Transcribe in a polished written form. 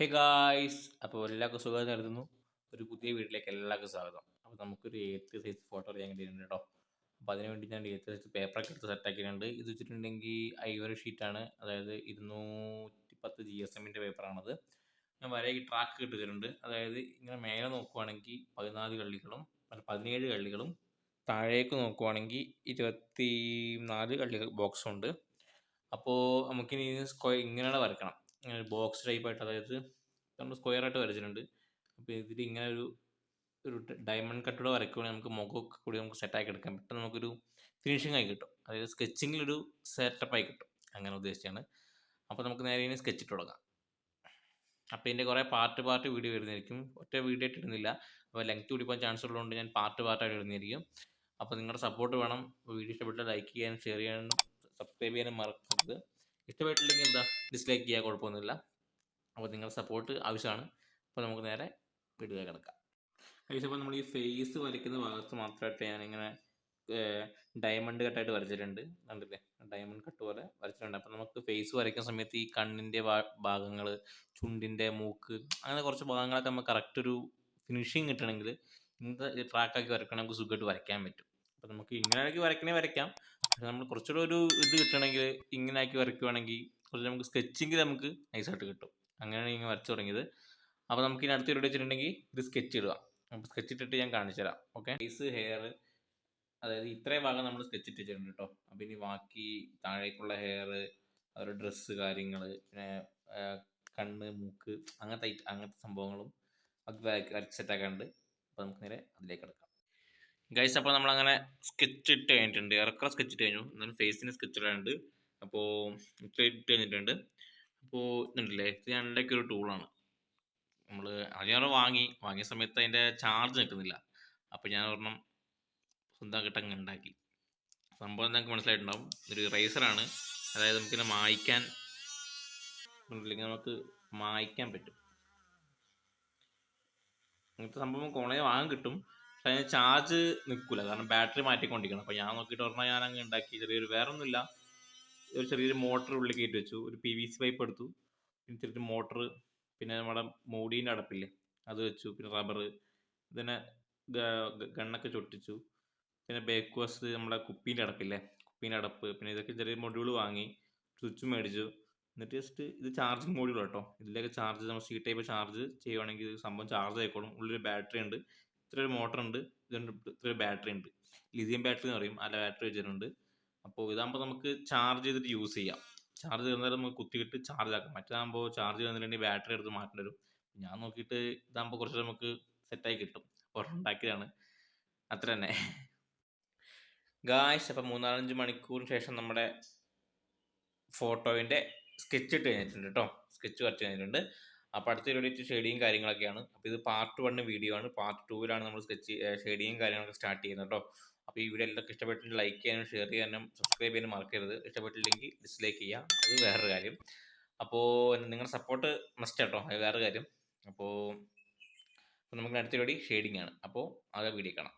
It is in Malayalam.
ഹേ ഗായ്സ്, അപ്പോൾ എല്ലാവർക്കും സുഖം കരുതുന്നു. ഒരു പുതിയ വീട്ടിലേക്ക് എല്ലാവർക്കും സ്വാഗതം. അപ്പോൾ നമുക്കൊരു എയ്ത്ത് സൈസ് ഫോട്ടോ ചെയ്യാൻ വേണ്ടിയിട്ടുണ്ട് കേട്ടോ. അപ്പോൾ അതിന് വേണ്ടി ഞാൻ എയ്ത്ത് സൈസ് പേപ്പറൊക്കെ എടുത്ത് സെറ്റാക്കിയിട്ടുണ്ട്. ഇത് വെച്ചിട്ടുണ്ടെങ്കിൽ ഐവറി ഷീറ്റാണ്, അതായത് 210 GSM പേപ്പറാണത്. ഞാൻ വരയ്ക്ക് ട്രാക്ക് ഇട്ടിട്ടുണ്ട്. അതായത് ഇങ്ങനെ മേലെ നോക്കുവാണെങ്കിൽ 17 കള്ളികളും താഴേക്ക് നോക്കുവാണെങ്കിൽ 24 കള്ളികൾ ബോക്സുണ്ട്. അപ്പോൾ നമുക്കിനി ഇങ്ങനെയാണ് വരക്കണം. ഇങ്ങനെ ബോക്സ് ടൈപ്പായിട്ട്, അതായത് നമ്മൾ സ്ക്വയർ ആയിട്ട് വരച്ചിട്ടുണ്ട്. അപ്പോൾ ഇതിൽ ഇങ്ങനെ ഒരു ഡയമണ്ട് കട്ടോടെ വരയ്ക്കുകയാണെങ്കിൽ നമുക്ക് മുഖമൊക്കെ കൂടി നമുക്ക് സെറ്റാക്കി എടുക്കാം. പെട്ടെന്ന് നമുക്കൊരു ഫിനിഷിംഗ് ആയി കിട്ടും. അതായത് സ്കെച്ചിങ്ങിലൊരു സെറ്റപ്പായി കിട്ടും. അങ്ങനെ ഉദ്ദേശിച്ചാണ്. അപ്പോൾ നമുക്ക് നേരെ ഇനി സ്കെച്ച് ഇട്ട് തുടങ്ങാം. അപ്പോൾ ഇതിൻ്റെ കുറേ പാർട്ട് വീഡിയോ വരുന്നതായിരിക്കും. ഒറ്റ വീഡിയോ ആയിട്ട് ഇടുന്നില്ല. അപ്പോൾ ലെങ്ത് കൂടി പോകാൻ ചാൻസ് ഉള്ളതുകൊണ്ട് ഞാൻ പാർട്ടായിട്ട് ഇടുന്നതായിരിക്കും. അപ്പോൾ നിങ്ങളുടെ സപ്പോർട്ട് വേണം. വീഡിയോ ഇഷ്ടപ്പെട്ടാൽ ലൈക്ക് ചെയ്യാനും ഷെയർ ചെയ്യാനും സബ്സ്ക്രൈബ് ചെയ്യാനും മറക്കരുത്. ഇഷ്ടപ്പെട്ടില്ലെങ്കിൽ ഡിസ്ലൈക്ക് ചെയ്യാൻ കുഴപ്പമൊന്നുമില്ല. അപ്പോൾ നിങ്ങളുടെ സപ്പോർട്ട് ആവശ്യമാണ്. അപ്പോൾ നമുക്ക് നേരെ വീഡിയോ കിടക്കാം. അപ്പോൾ നമ്മൾ ഈ ഫേസ് വരയ്ക്കുന്ന ഭാഗത്ത് മാത്രമായിട്ട് ഞാനിങ്ങനെ ഡയമണ്ട് കട്ടായിട്ട് വരച്ചിട്ടുണ്ട്. കണ്ടില്ലേ, ഡയമണ്ട് കട്ട് പോലെ വരച്ചിട്ടുണ്ട്. അപ്പോൾ നമുക്ക് ഫേസ് വരയ്ക്കുന്ന സമയത്ത് ഈ കണ്ണിൻ്റെ ഭാഗങ്ങൾ, ചുണ്ടിൻ്റെ, മൂക്ക്, അങ്ങനെ കുറച്ച് ഭാഗങ്ങളൊക്കെ നമുക്ക് കറക്റ്റ് ഒരു ഫിനിഷിങ് കിട്ടണമെങ്കിൽ ഇങ്ങനത്തെ ട്രാക്കാക്കി വരയ്ക്കണമെങ്കിൽ നമുക്ക് സുഖമായിട്ട് വരയ്ക്കാൻ പറ്റും. അപ്പോൾ നമുക്ക് ഇങ്ങനെയാക്കി വരയ്ക്കാം. പക്ഷെ നമ്മൾ കുറച്ചുകൂടെ ഒരു ഇത് കിട്ടണമെങ്കിൽ ഇങ്ങനെ ആക്കി വരയ്ക്കുവാണെങ്കിൽ കുറച്ച് നമുക്ക് സ്കെച്ചിങ്ങിൽ നമുക്ക് നൈസായിട്ട് കിട്ടും. അങ്ങനെയാണ് ഇങ്ങനെ വരച്ച് തുടങ്ങിയത്. അപ്പോൾ നമുക്ക് ഇനി അടുത്ത വീഡിയോ വെച്ചിട്ടുണ്ടെങ്കിൽ ഇത് സ്കെച്ച് ഇടുക. നമുക്ക് സ്കെച്ച് ഇട്ടിട്ട് ഞാൻ കാണിച്ചു തരാം. ഓക്കെ, ഫേസ്, ഹെയർ, അതായത് ഇത്രയും ഭാഗം നമ്മൾ സ്കെച്ച് ഇട്ട് വെച്ചിട്ടുണ്ട് കേട്ടോ. അപ്പോൾ ഇനി ബാക്കി താഴേക്കുള്ള ഹെയർ, അവരുടെ ഡ്രസ്സ്, കാര്യങ്ങൾ, പിന്നെ കണ്ണ്, മൂക്ക്, അങ്ങനത്തെ സംഭവങ്ങളും അത് വരച്ച് സെറ്റാക്കാനുണ്ട്. അപ്പോൾ നമുക്ക് നേരെ അതിലേക്ക് കിടക്കാം. ഗൈസ്, അപ്പോൾ നമ്മളങ്ങനെ സ്കെച്ച് ഇട്ട് കഴിഞ്ഞിട്ടുണ്ട്. ഇറക്കുള്ള സ്കെച്ച് ഇട്ട് കഴിഞ്ഞു. എന്നാലും ഫേസിന് സ്കെച്ച് ഇടാനുണ്ട്. അപ്പോൾ ഇട്ട് കഴിഞ്ഞിട്ടുണ്ട്. അപ്പോൾ ഇതുണ്ടല്ലേ, ഇത് ഞാൻ ഉണ്ടാക്കിയ ഒരു ടൂളാണ്. നമ്മൾ ആദ്യം വാങ്ങിയ സമയത്ത് അതിൻ്റെ ചാർജ് നിൽക്കുന്നില്ല. അപ്പോൾ ഞാൻ ഒരെണ്ണം സ്വന്തമാക്കിയിട്ട് അങ്ങ് ഉണ്ടാക്കി. സംഭവം നിങ്ങൾക്ക് മനസ്സിലായിട്ടുണ്ടാവും. ഒരു ഇറേസറാണ്. അതായത് നമുക്കിങ്ങനെ നമുക്ക് മായ്ക്കാൻ പറ്റും. അങ്ങനത്തെ സംഭവം ഓൺലൈൻ വാങ്ങാൻ കിട്ടും. പക്ഷെ അതിന് ചാർജ് നിൽക്കില്ല, കാരണം ബാറ്ററി മാറ്റിക്കൊണ്ടിരിക്കണം. അപ്പോൾ ഞാൻ നോക്കിയിട്ട് പറഞ്ഞാൽ ഞാൻ അങ്ങ് ഉണ്ടാക്കി. വേറെ ഒന്നുമില്ല, ഒരു ചെറിയൊരു മോട്ടർ ഉള്ളിൽ കയറ്റി വെച്ചു. ഒരു PVC പൈപ്പ് എടുത്തു, പിന്നെ ചെറിയൊരു മോട്ടർ, പിന്നെ നമ്മുടെ മൂടീൻ്റെ അടപ്പില്ലേ അത് വെച്ചു, പിന്നെ റബ്ബർ, ഇതിനെ ഗണ്ണൊക്കെ ചൊട്ടിച്ചു, പിന്നെ ബേക്ക് വസ്റ്റ്, നമ്മുടെ കുപ്പീൻ്റെ അടപ്പ്, പിന്നെ ഇതൊക്കെ ചെറിയ മൊഡ്യൂൾ വാങ്ങി, സ്വിച്ച് മേടിച്ചു. എന്നിട്ട് ജസ്റ്റ് ഇത് ചാർജിങ് മൊഡ്യൂൾ കേട്ടോ. ഇതിലേക്ക് ചാർജ് നമ്മൾ C ടൈപ്പ് ചാർജ് ചെയ്യുവാണെങ്കിൽ സംഭവം ചാർജ് ആയിക്കോളും. ഉള്ളിൽ ബാറ്ററി ഉണ്ട്, ഇത്രയൊരു മോട്ടർ ഉണ്ട്, ഇത്രയൊരു ബാറ്ററി ഉണ്ട്. ലിഥിയം ബാറ്ററി എന്ന് പറയും, അല്ല ബാറ്ററി വെച്ചിട്ടുണ്ട്. അപ്പോൾ ഇതാകുമ്പോൾ നമുക്ക് ചാർജ് ചെയ്തിട്ട് യൂസ് ചെയ്യാം. ചാർജ് ചെയ്യുന്നേരം നമുക്ക് കുത്തിയിട്ട് ചാർജ് ആക്കാം. മറ്റേതാകുമ്പോൾ ചാർജ് ചെയ്യുന്നതിനുവേണ്ടി ബാറ്ററി എടുത്ത് മാറ്റേണ്ടി വരും. ഞാൻ നോക്കിയിട്ട് ഇതാകുമ്പോൾ കുറച്ച് നമുക്ക് സെറ്റായി കിട്ടും. അപ്പോൾ ഉണ്ടാക്കിയതാണ്, അത്ര തന്നെ ഗായ്സ്. അപ്പം 3-4 മണിക്കൂറിന് ശേഷം നമ്മുടെ ഫോട്ടോയിൻ്റെ സ്കെച്ച് ഇട്ട് കഴിഞ്ഞിട്ടുണ്ട് കേട്ടോ. സ്കെച്ച് വരച്ച് കഴിഞ്ഞിട്ടുണ്ട്. അപ്പോൾ അടുത്ത വീഡിയോ ഷെയ്ഡിങ് കാര്യങ്ങളൊക്കെയാണ്. അപ്പോൾ ഇത് പാർട്ട് 1 വീഡിയോ ആണ്. പാർട്ട് 2 നമ്മൾ ഷെയ്ഡിങ് കാര്യങ്ങളൊക്കെ സ്റ്റാർട്ട് ചെയ്യുന്നത് കേട്ടോ. അപ്പോൾ ഈ വീഡിയോ എല്ലാവർക്കും ഇഷ്ടപ്പെട്ടിട്ട് ലൈക്ക് ചെയ്യാനും ഷെയർ ചെയ്യാനും സബ്സ്ക്രൈബ് ചെയ്യാനും മറക്കരുത്. ഇഷ്ടപ്പെട്ടില്ലെങ്കിൽ ഡിസ്ലൈക്ക് ചെയ്യാം, അത് വേറൊരു കാര്യം. അപ്പോൾ നിങ്ങളുടെ സപ്പോർട്ട് മസ്റ്റ് കേട്ടോ, അത് വേറൊരു കാര്യം. അപ്പോൾ നമുക്ക് അടുത്ത വീഡിയോ ഷെയ്ഡിങ് ആണ്. അപ്പോൾ അത് വീഡിയോ കാണാം.